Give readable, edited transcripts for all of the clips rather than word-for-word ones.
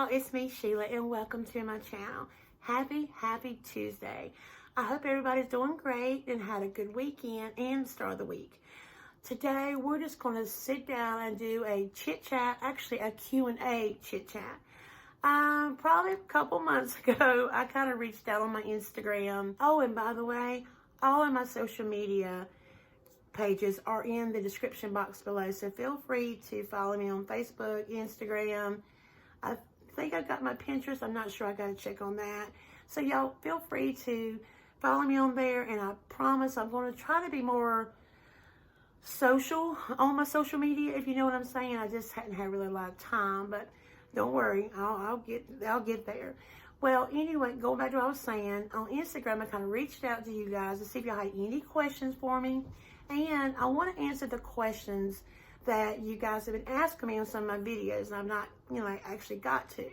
y'all, it's me Sheila and welcome to my channel. Happy Tuesday. I hope everybody's doing great and had a good weekend and start of the week. Today we're just going to sit down and do a chit chat, actually a Q&A chit chat. Probably a couple months ago I kind of reached out on my Instagram. Oh, and by the way, all of my social media pages are in the description box below, so feel free to follow me on Facebook, Instagram. I think I got my Pinterest. I'm not sure. I got to check on that. So y'all feel free to follow me on there, and I promise I'm going to try to be more social on my social media, if you know what I'm saying. I just hadn't had really a lot of time, but don't worry, I'll get there. Well, anyway, going back to what I was saying, on Instagram, I kind of reached out to you guys to see if y'all had any questions for me. And I want to answer the questions that you guys have been asking me on some of my videos, and I've not, actually got to.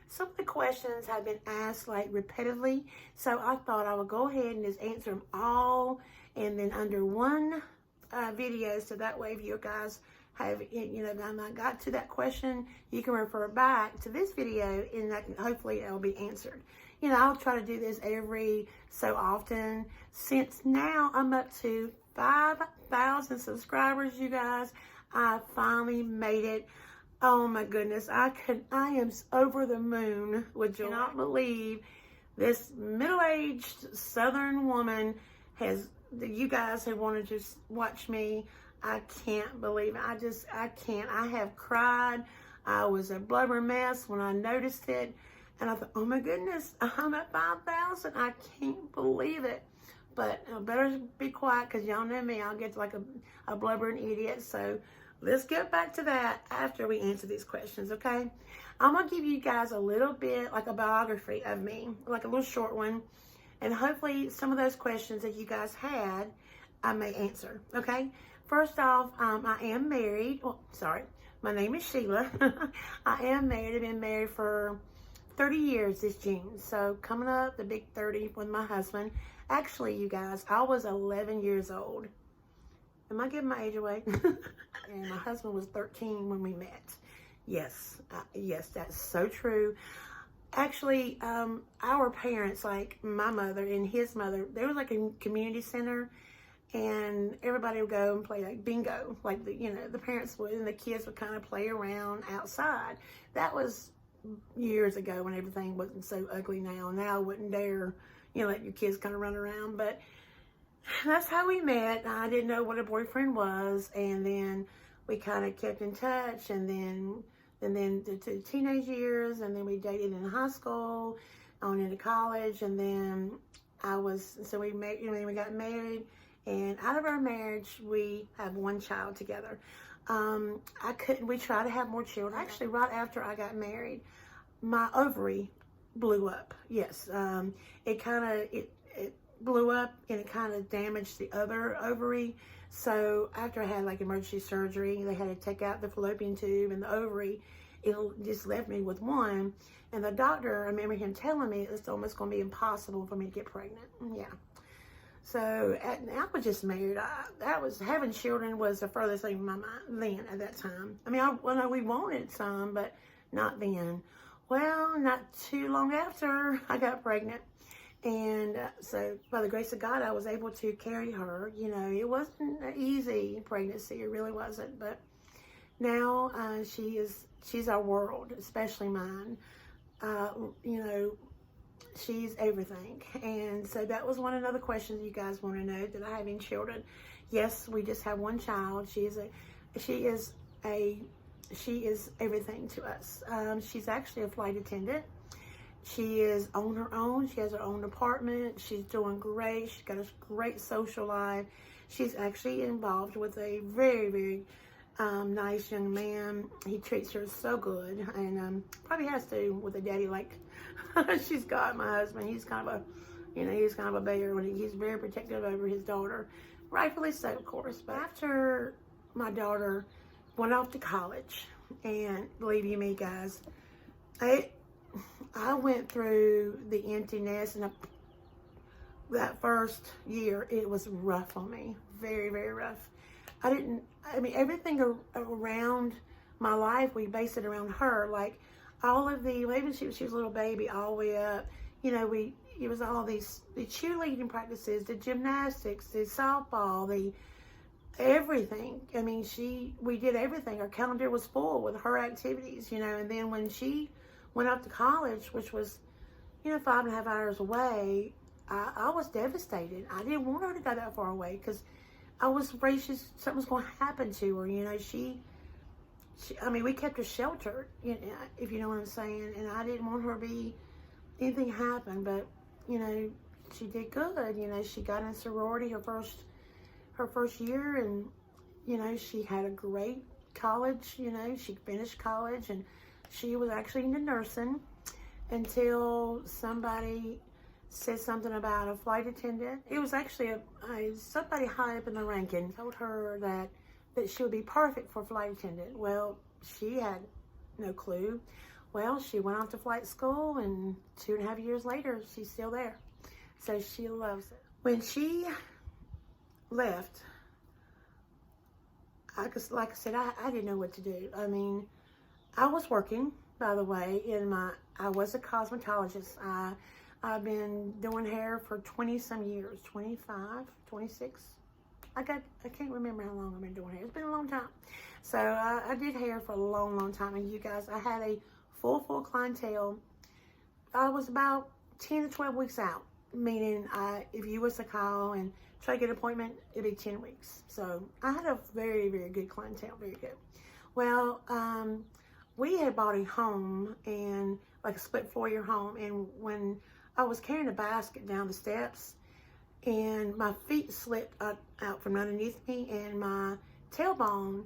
Some of the questions have been asked like repetitively, so I thought I would go ahead and just answer them all, and then under one video, so that way if you guys have, I'm not got to that question, you can refer back to this video, and that can, hopefully it'll be answered. I'll try to do this every so often. Since now I'm up to 5,000 subscribers, you guys. I finally made it. Oh my goodness, I am over the moon with joy. I cannot believe this middle-aged Southern woman you guys have wanted to just watch me. I can't believe it. I can't. I have cried. I was a blubber mess when I noticed it. And I thought, oh my goodness, I'm at 5,000. I can't believe it. But I better be quiet, because y'all know me. I'll get like a blubbering idiot. So let's get back to that after we answer these questions, okay? I'm going to give you guys a little bit like a biography of me, like a little short one. And hopefully some of those questions that you guys had, I may answer, okay? First off, I am married. Oh, sorry. My name is Sheila. I am married. I've been married for 30 years this June. So coming up, the big 30 with my husband. Actually, you guys, I was 11 years old. Am I giving my age away? And my husband was 13 when we met. Yes, yes, that's so true. Actually, our parents, like my mother and his mother, there was like a community center, and everybody would go and play like bingo. Like, the parents would, and the kids would kind of play around outside. That was years ago when everything wasn't so ugly now. Now I wouldn't dare, let your kids kind of run around. But that's how we met. I didn't know what a boyfriend was, and then we kind of kept in touch, and then to teenage years, and then we dated in high school, on into college, and then we we got married, and out of our marriage, we have one child together. We tried to have more children. Actually, right after I got married, my ovary blew up. Yes, it blew up, and it kind of damaged the other ovary. So after I had like emergency surgery, they had to take out the fallopian tube and the ovary. It just left me with one. And the doctor, I remember him telling me it's almost going to be impossible for me to get pregnant. Yeah. So I was just married. Having children was the furthest thing from my mind then at that time. I mean, we wanted some, but not then. Well, not too long after I got pregnant. And so by the grace of God, I was able to carry her. It wasn't an easy pregnancy. It really wasn't. But now she's our world, especially mine. She's everything. And so that was another question you guys want to know. Did I have any children? Yes, we just have one child. She is everything to us. She's actually a flight attendant. She is on her own. She has her own apartment. She's doing great. She's got a great social life. She's actually involved with a very, very nice young man. He treats her so good, and probably has to with a daddy like she's got. My husband, he's kind of a bear. He's very protective over his daughter, rightfully so, of course. But after my daughter went off to college, and believe you me, guys, I went through the emptiness, and that first year, it was rough on me. Very, very rough. Everything around my life, we based it around her. Like, all of the, well, even she was a little baby all the way up, you know, it was all the cheerleading practices, the gymnastics, the softball, the everything. I mean, we did everything. Our calendar was full with her activities, you know. And then when she went off to college, which was, you know, 5.5 hours away, I was devastated. I didn't want her to go that far away because I was afraid something was going to happen to her. You know, I mean, we kept her sheltered, you know, if you know what I'm saying. And I didn't want her to be anything happen, but you know, she did good. You know, she got in sorority her first year, and you know, she had a great college. You know, she finished college, and she was actually into nursing until somebody said something about a flight attendant. It was actually somebody high up in the ranking told her that she would be perfect for flight attendant. Well, she had no clue. Well, she went off to flight school, and 2.5 years later, she's still there. So she loves it. When she left, like I said, I didn't know what to do. I mean, I was working, by the way, I was a cosmetologist. I've been doing hair for 20-some years, 25, 26. I can't remember how long I've been doing hair. It's been a long time. So I did hair for a long, long time. And you guys, I had a full clientele. I was about 10 to 12 weeks out, meaning if you was to call and try to get an appointment, it'd be 10 weeks. So I had a very, very good clientele, very good. Well, we had bought a home, and like a split foyer home, and when I was carrying a basket down the steps, and my feet slipped out from underneath me, and my tailbone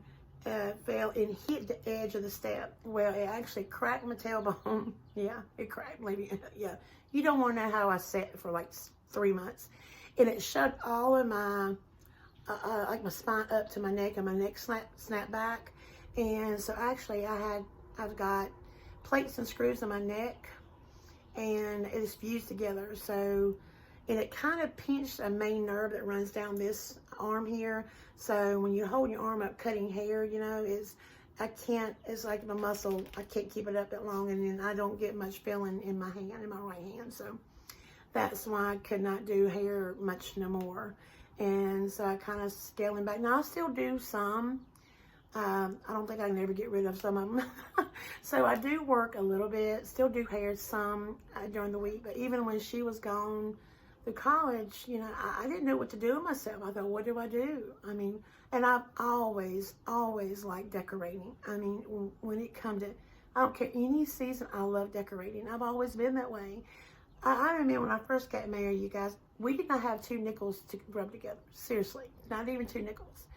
fell and hit the edge of the step. Well, it actually cracked my tailbone. Yeah, it cracked. Maybe, yeah. You don't want to know how I sat for like 3 months. And it shoved all of my, like my spine up to my neck, and my neck snapped back. And so actually I've got plates and screws in my neck, and it's fused together. So, and it kind of pinched a main nerve that runs down this arm here. So when you hold your arm up cutting hair, you know, it's like the muscle, I can't keep it up that long, and then I don't get much feeling in my hand, in my right hand. So that's why I could not do hair much no more. And so I kind of scaling back. Now I still do some. I don't think I can ever get rid of some of them. So I do work a little bit, still do hair some during the week. But even when she was gone to college, you know, I didn't know what to do with myself. I thought, what do I do? I mean, and I've always liked decorating. I mean, when it comes to, I don't care any season, I love decorating. I've always been that way. I remember when I first got married, you guys, we did not have 2 nickels to rub together. Seriously, not even 2 nickels.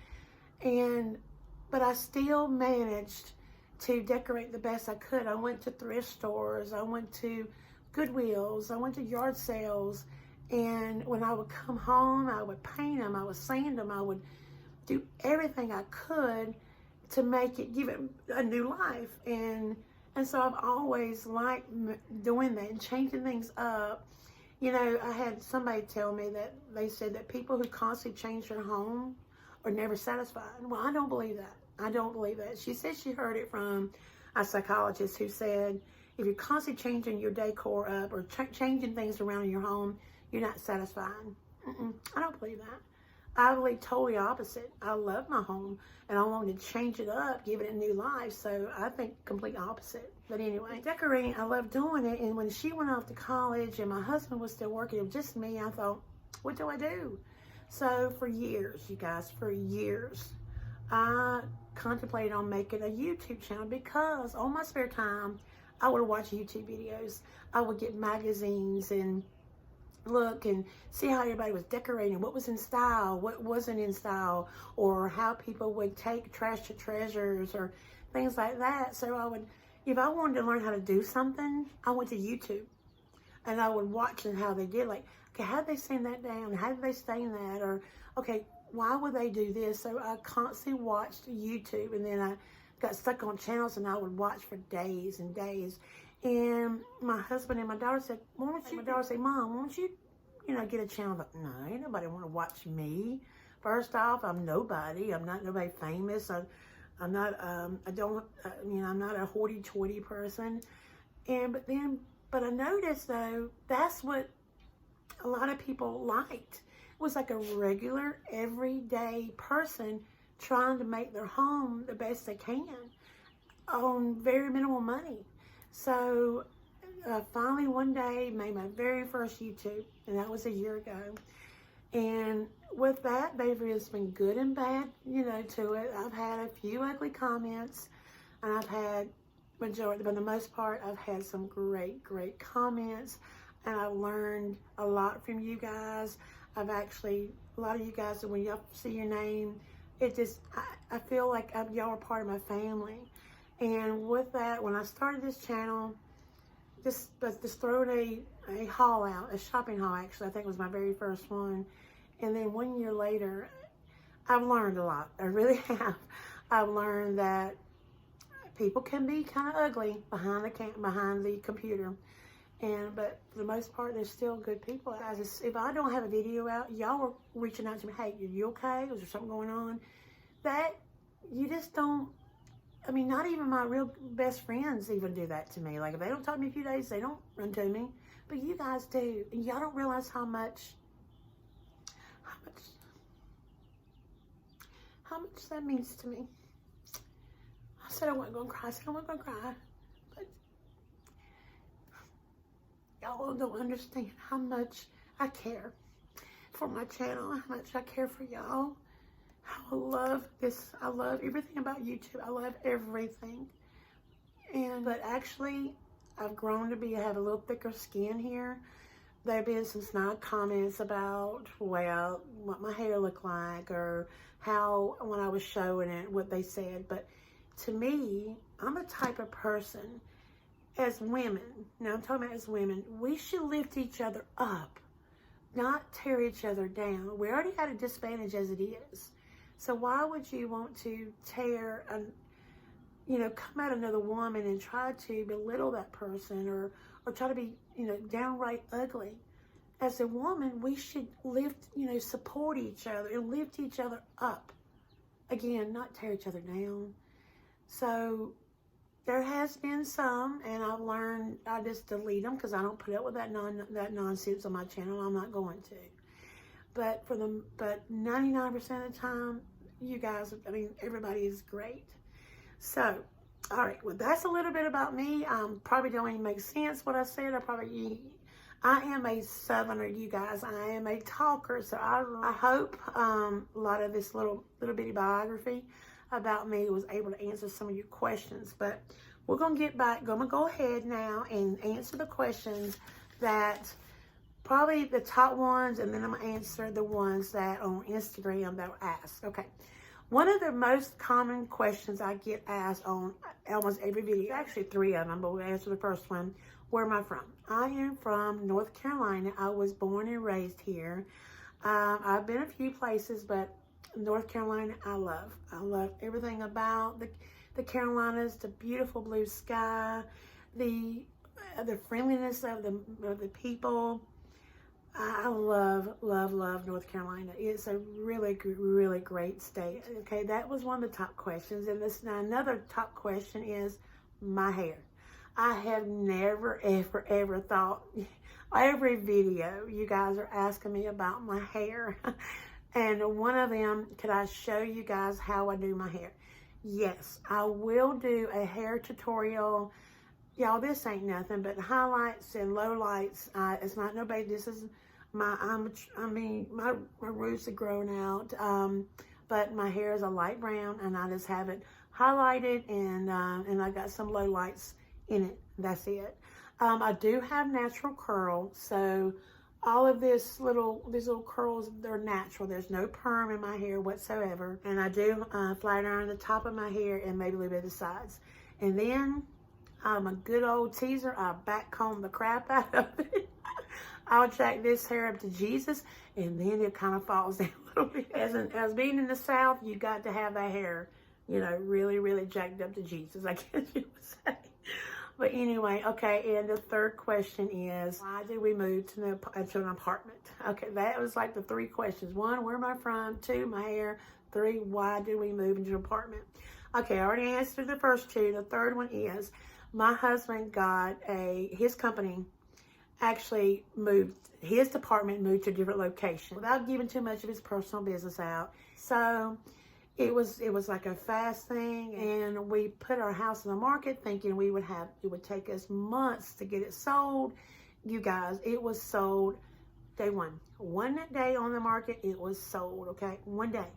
But I still managed to decorate the best I could. I went to thrift stores, I went to Goodwills, I went to yard sales, and when I would come home, I would paint them, I would sand them, I would do everything I could to make it, give it a new life. And so I've always liked doing that and changing things up. You know, I had somebody tell me that they said that people who constantly change their home are never satisfied. Well, I don't believe that. I don't believe that. She said she heard it from a psychologist who said, if you're constantly changing your decor up or changing things around in your home, you're not satisfied. I don't believe that. I believe totally opposite. I love my home, and I want to change it up, give it a new life. So I think complete opposite. But anyway, decorating, I love doing it. And when she went off to college and my husband was still working, it was just me, I thought, what do I do? So for years, you guys, for years, I contemplated on making a YouTube channel, because on my spare time, I would watch YouTube videos. I would get magazines and look and see how everybody was decorating, what was in style, what wasn't in style, or how people would take trash to treasures or things like that. So if I wanted to learn how to do something, I went to YouTube and I would watch how they did, like, okay, how did they sand that down? How did they stain that? Or, okay, why would they do this? So I constantly watched YouTube, and then I got stuck on channels and I would watch for days and days. And my husband and my daughter said, why don't you, my daughter said, Mom, why don't you, get a channel? But no, ain't nobody want to watch me. First off, I'm nobody. I'm not nobody famous. I'm not, I'm not a hoity-toity person. But I noticed though, that's what a lot of people liked. It was like a regular, everyday person trying to make their home the best they can on very minimal money. So finally one day made my very first YouTube, and that was a year ago. And with that, there's been good and bad, to it. I've had a few ugly comments, and I've had majority, but for the most part, I've had some great comments, and I've learned a lot from you guys. A lot of you guys, when y'all see your name, I feel like y'all are part of my family. And with that, when I started this channel, just throwing a haul out, a shopping haul actually, I think was my very first one. And then 1 year later, I've learned a lot. I really have. I've learned that people can be kind of ugly behind the computer. But for the most part, there's still good people. If I don't have a video out, y'all are reaching out to me, hey, are you okay? Is there something going on? That, you just don't, not even my real best friends even do that to me. Like, if they don't talk to me a few days, they don't run to me. But you guys do. And y'all don't realize how much that means to me. I said I wasn't going to cry. But y'all don't understand how much I care for my channel, how much I care for y'all. I love this. I love everything about YouTube. I love everything. But actually, I've grown to have a little thicker skin here. There have been some snide comments about, well, what my hair looked like, or how, when I was showing it, what they said. But to me, I'm the type of person, as women, now I'm talking about as women, we should lift each other up, not tear each other down. We already had a disadvantage as it is. So why would you want to come at another woman and try to belittle that person, or try to be, downright ugly? As a woman, we should support each other and lift each other up. Again, not tear each other down. So there has been some, and I've learned I just delete them because I don't put up with that nonsense on my channel. I'm not going to. But 99% of the time, you guys, everybody is great. So, all right, well, that's a little bit about me. Probably don't even make sense what I said. I am a Southerner, you guys. I am a talker, so I hope a lot of this little bitty biography about me was able to answer some of your questions. But we're going to get back. I'm going to go ahead now and answer the questions that, probably the top ones, and then I'm going to answer the ones that on Instagram that were asked. Okay. One of the most common questions I get asked on almost every video, actually 3 of them, but we'll answer the first one. Where am I from? I am from North Carolina. I was born and raised here. I've been a few places, but North Carolina, I love. I love everything about the Carolinas, the beautiful blue sky, the friendliness of the people. I love North Carolina. It's a really great state. Okay, that was one of the top questions. And another top question is my hair. I have never, ever thought, every video you guys are asking me about my hair. And one of them, could I show you guys how I do my hair? Yes, I will do a hair tutorial. Y'all, this ain't nothing but highlights and lowlights. It's not no big. This is my roots are growing out. But my hair is a light brown, and I just have it highlighted, and I got some lowlights in it. That's it. I do have natural curls, so all of these little curls, they're natural. There's no perm in my hair whatsoever. And I do flat iron the top of my hair and maybe a little bit of the sides. And then I'm a good old teaser. I back comb the crap out of it. I'll jack this hair up to Jesus, and then it kind of falls down a little bit. As being in the South, you got to have that hair, really jacked up to Jesus, I guess you would say. But anyway, okay, and the third question is, why did we move to an apartment? Okay, that was like the 3 questions. 1, where am I from? 2, my hair. 3, why did we move into an apartment? Okay, I already answered the first 2. The third one is, My husband got his company actually moved, his department moved to a different location without giving too much of his personal business out. So it was like a fast thing, and we put our house on the market thinking it would take us months to get it sold. You guys, it was sold day one. One day on the market, it was sold, okay? One day.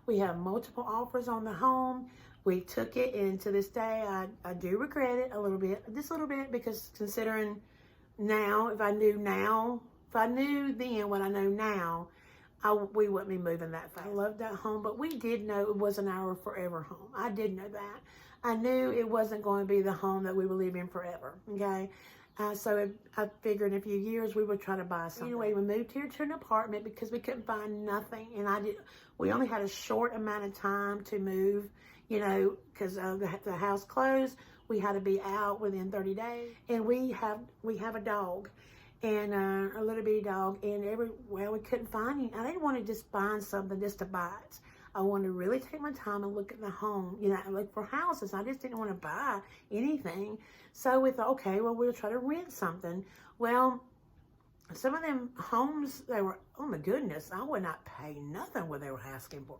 We have multiple offers on the home. We took it, and to this day, I do regret it a little bit, just a little bit, because considering now, if I knew then what I know now, we wouldn't be moving that fast. I loved that home, but we did know it wasn't our forever home. I did know that. I knew it wasn't going to be the home that we would live in forever, okay? So I figured in a few years we would try to buy something. Anyway, we moved here to an apartment because we couldn't find nothing, and we only had a short amount of time to move, you know, because the house closed. We had to be out within 30 days, and we have a dog, and a little bitty dog, and we couldn't find any. I didn't want to just find something just to buy it. I wanted to really take my time and look at the home, you know, and look for houses. I just didn't want to buy anything. So we thought, okay, well, we'll try to rent something. Well, some of them homes, they were, oh my goodness, I would not pay nothing what they were asking for.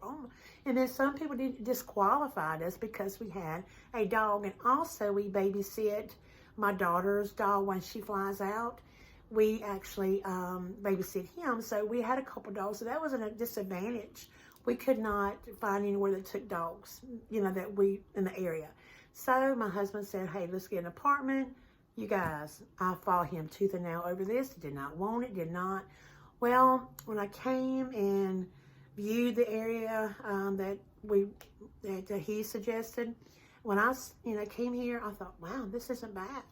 And then some people disqualified us because we had a dog, and also we babysit my daughter's dog when she flies out. We actually babysit him, so we had a couple dogs, so that was a disadvantage. We could not find anywhere that took dogs, you know, in the area. So my husband said, hey, let's get an apartment. You guys, I fought him tooth and nail over this. Did not want it, did not. Well, when I came and viewed the area that he suggested, when I, you know, came here, I thought, wow, this isn't bad.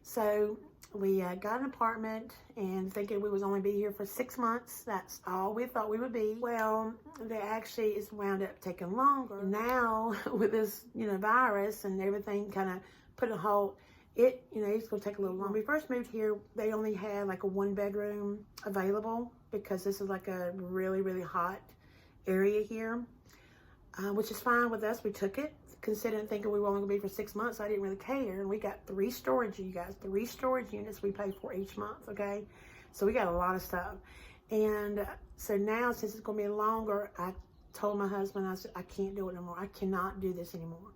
So we got an apartment, and thinking we was only be here for 6 months. That's all we thought we would be. Well, they actually is wound up taking longer. Now with this, you know, virus and everything kind of put a halt, you know, it's going to take a little longer. When we first moved here, they only had like a 1-bedroom available because this is like a really, really hot area here, which is fine with us. We took it, considering thinking we were only going to be for 6 months. I didn't really care. And we got 3 storage, you guys, 3 storage units we pay for each month, okay? So we got a lot of stuff. And so now, since it's going to be longer, I told my husband, I said, I can't do it no more. I cannot do this anymore.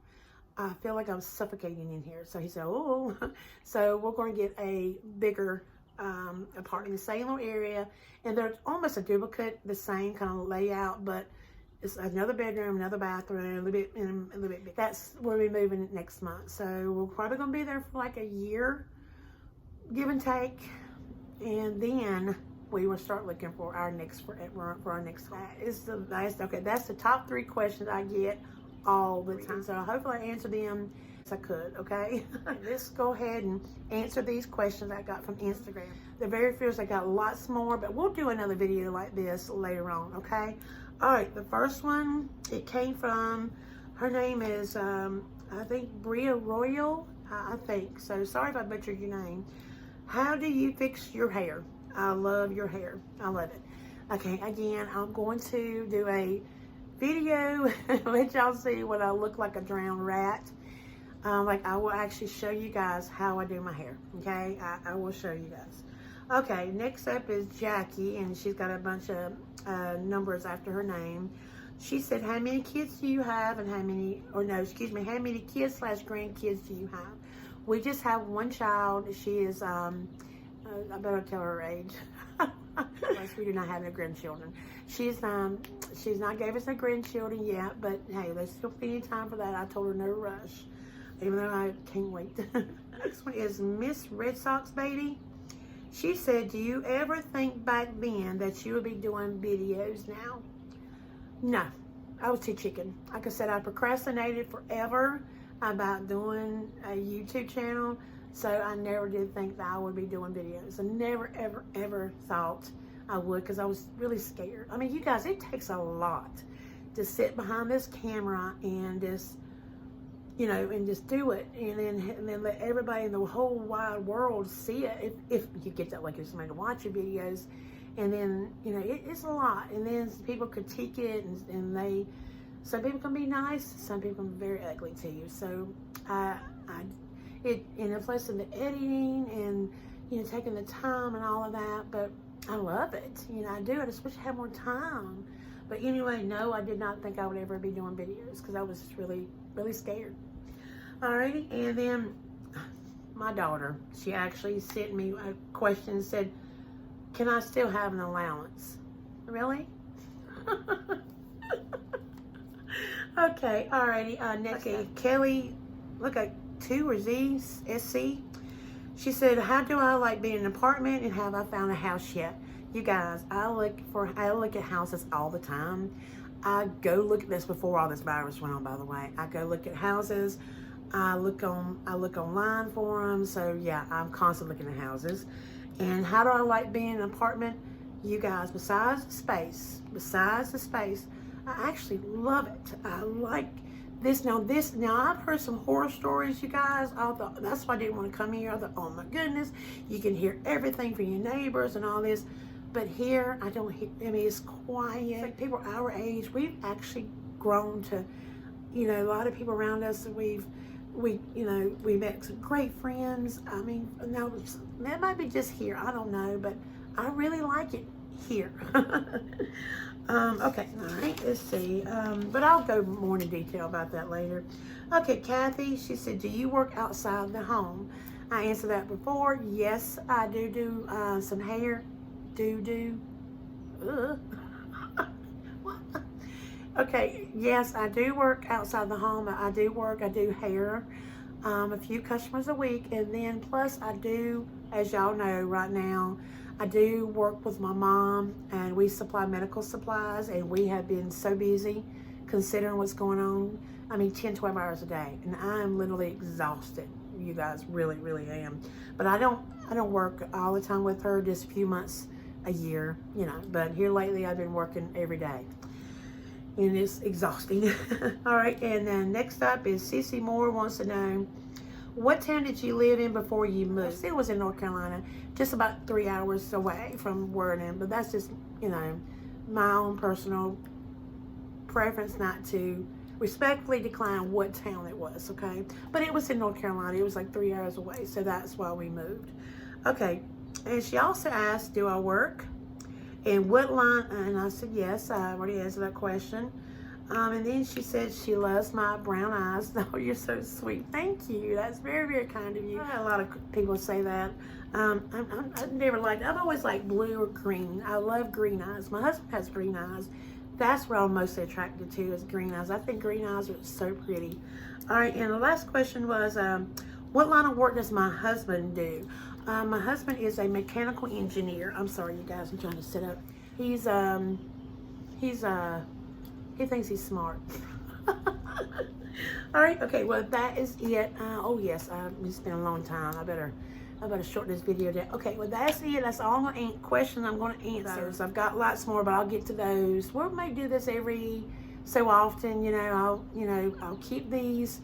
I feel like I'm suffocating in here. So he said, oh, so we're going to get a bigger apartment in the same little area. And they're almost a duplicate, the same kind of layout, but it's another bedroom, another bathroom, a little bit big. That's where we're moving next month. So we're probably going to be there for like a year, give and take. And then we will start looking for our next home. That's the top 3 questions I get all the time. So hopefully I answer them as I could, okay? Let's go ahead and answer these questions I got from Instagram. The very first, I got lots more, but we'll do another video like this later on, okay? All right, the first one, it came from, her name is, I think, Bria Royal, I think. So sorry if I butchered your name. How do you fix your hair? I love your hair. I love it. Okay, again, I'm going to do a video let y'all see what I look like, a drowned rat. Like, I will actually show you guys how I do my hair, okay? I will show you guys. Okay, next up is Jackie, and she's got a bunch of numbers after her name. She said, how many kids do you have, and how many kids / grandkids do you have? We just have one child. She is, I better tell her age. We do not have no grandchildren. She's not gave us no grandchildren yet, but hey, there's still plenty of time for that. I told her no rush, even though I can't wait. Next one is Miss Red Sox Baby. She said, do you ever think back then that you would be doing videos now? No, I was too chicken. Like I said, I procrastinated forever about doing a YouTube channel, so I never did think that I would be doing videos. I never, ever, ever thought I would, because I was really scared. I mean, you guys, it takes a lot to sit behind this camera and just, you know, and just do it, and then let everybody in the whole wide world see it, if you get that, like, if somebody to watch your videos. And then, you know, it's a lot, and then people critique it, and some people can be nice, some people can be very ugly to you. So plus of the editing and, taking the time and all of that. But I love it. I do. I just wish I had more time. But anyway, no, I did not think I would ever be doing videos because I was just really, really scared. Alrighty, and then my daughter, she actually sent me a question and said, can I still have an allowance? Really? Okay, alrighty, next. Okay, Kelly, look at 2 or Z, SC. She said, how do I like being in an apartment and have I found a house yet? You guys, I look at houses all the time. I go look at this before all this virus went on, by the way. I go look at houses. I look online for them. So yeah, I'm constantly looking at houses. And how do I like being in an apartment? You guys, besides the space, I actually love it. I like this. Now I've heard some horror stories, you guys. I thought, that's why I didn't want to come here. I thought, oh my goodness, you can hear everything from your neighbors and all this. But here, I don't hear, it's quiet. It's like people our age, we've actually grown to, a lot of people around us, we met some great friends. I mean, now, that might be just here, I don't know, but I really like it here. Okay, all right, let's see. But I'll go more into detail about that later. Okay, Kathy, she said, do you work outside the home? I answered that before. Yes, I do some hair. What? Okay, yes, I do work outside the home. I do hair, a few customers a week, and then plus I do, as y'all know right now, I do work with my mom, and we supply medical supplies, and we have been so busy considering what's going on. I mean, 10, 12 hours a day, and I am literally exhausted. You guys, really, really am. But I don't work all the time with her, just a few months a year, but here lately I've been working every day, and it's exhausting. All right, and then next up is Cece Moore wants to know, what town did you live in before you moved? I still was in North Carolina, just about 3 hours away from where I am, but that's just, my own personal preference not to respectfully decline what town it was, okay? But it was in North Carolina. It was like 3 hours away, so that's why we moved. Okay, and she also asked, do I work? And what line? And I said, yes, I already answered that question. And then she said she loves my brown eyes. Oh, you're so sweet. Thank you. That's very, very kind of you. I had a lot of people say that. I've never liked, I've always liked blue or green. I love green eyes. My husband has green eyes. That's what I'm mostly attracted to, is green eyes. I think green eyes are so pretty. All right, and the last question was, what line of work does my husband do? My husband is a mechanical engineer. I'm sorry, you guys, I'm trying to sit up. He thinks he's smart. All right, okay, well, that is it. Oh yes, it's been a long time. I better shorten this video down. Okay, well, that's it. That's all questions I'm going to answer. So I've got lots more, but I'll get to those. We may do this every so often. I'll keep these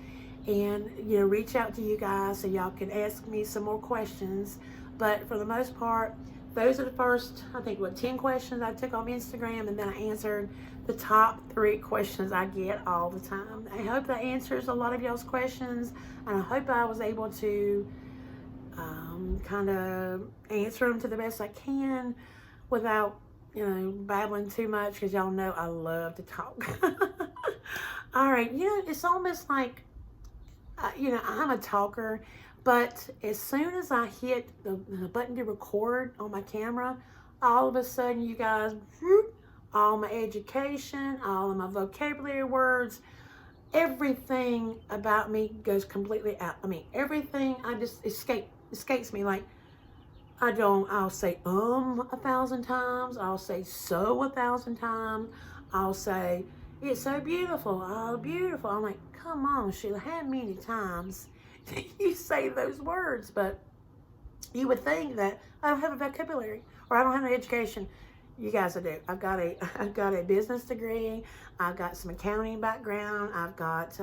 and reach out to you guys so y'all can ask me some more questions. But for the most part, those are the first, I think, 10 questions I took on Instagram, and then I answered the top 3 questions I get all the time. I hope that answers a lot of y'all's questions, and I hope I was able to kind of answer them to the best I can without, babbling too much, because y'all know I love to talk. All right, it's almost like, I'm a talker, but as soon as I hit the button to record on my camera, all of a sudden, you guys, all my education, all of my vocabulary words, everything about me goes completely out. I mean, everything, I just escapes me. Like, I'll say 1,000 times. I'll say so 1,000 times. I'll say, it's so beautiful. Oh, beautiful. I'm like, come on, Sheila, how many times you say those words? But you would think that I don't have a vocabulary or I don't have an education. You guys, I do. I've got a business degree. I've got some accounting background. I've got,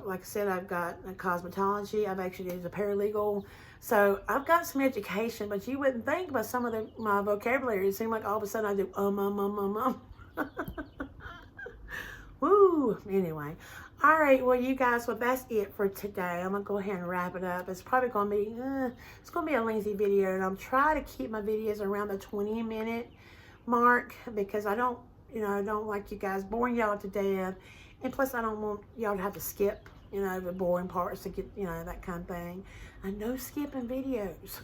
like I said, I've got a cosmetology. I've actually did a paralegal. So I've got some education, but you wouldn't think by some of my vocabulary. It seemed like all of a sudden I do Woo. Anyway, All right, well, you guys, well, that's it for today. I'm going to go ahead and wrap it up. It's probably going to be, it's going to be a lengthy video, and I'm trying to keep my videos around the 20-minute mark because I don't, I don't like you guys boring y'all to death, and plus I don't want y'all to have to skip, the boring parts to get, that kind of thing. I know skipping videos.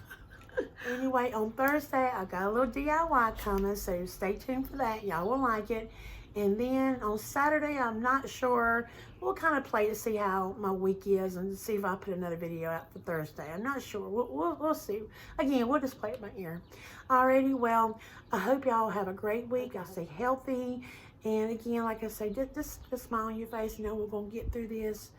Anyway, on Thursday, I got a little DIY coming, so stay tuned for that. Y'all will like it. And then on Saturday, I'm not sure. We'll kind of play to see how my week is and see if I put another video out for Thursday. I'm not sure. We'll see. Again, we'll just play it by ear. Alrighty, well, I hope y'all have a great week. Y'all stay healthy. And again, like I say, just smile on your face. We're going to get through this.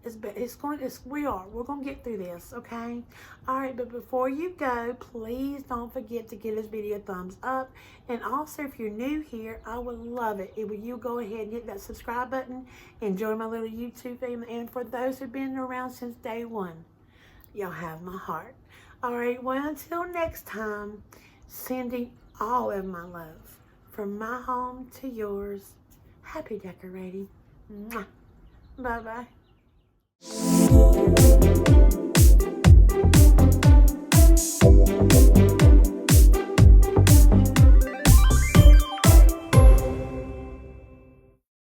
We're going to get through this, okay? All right, but before you go, please don't forget to give this video a thumbs up. And also, if you're new here, I would love it if you go ahead and hit that subscribe button and join my little YouTube family. And for those who've been around since day one, y'all have my heart. All right, well, until next time, sending all of my love from my home to yours. Happy decorating. Mwah. Bye-bye.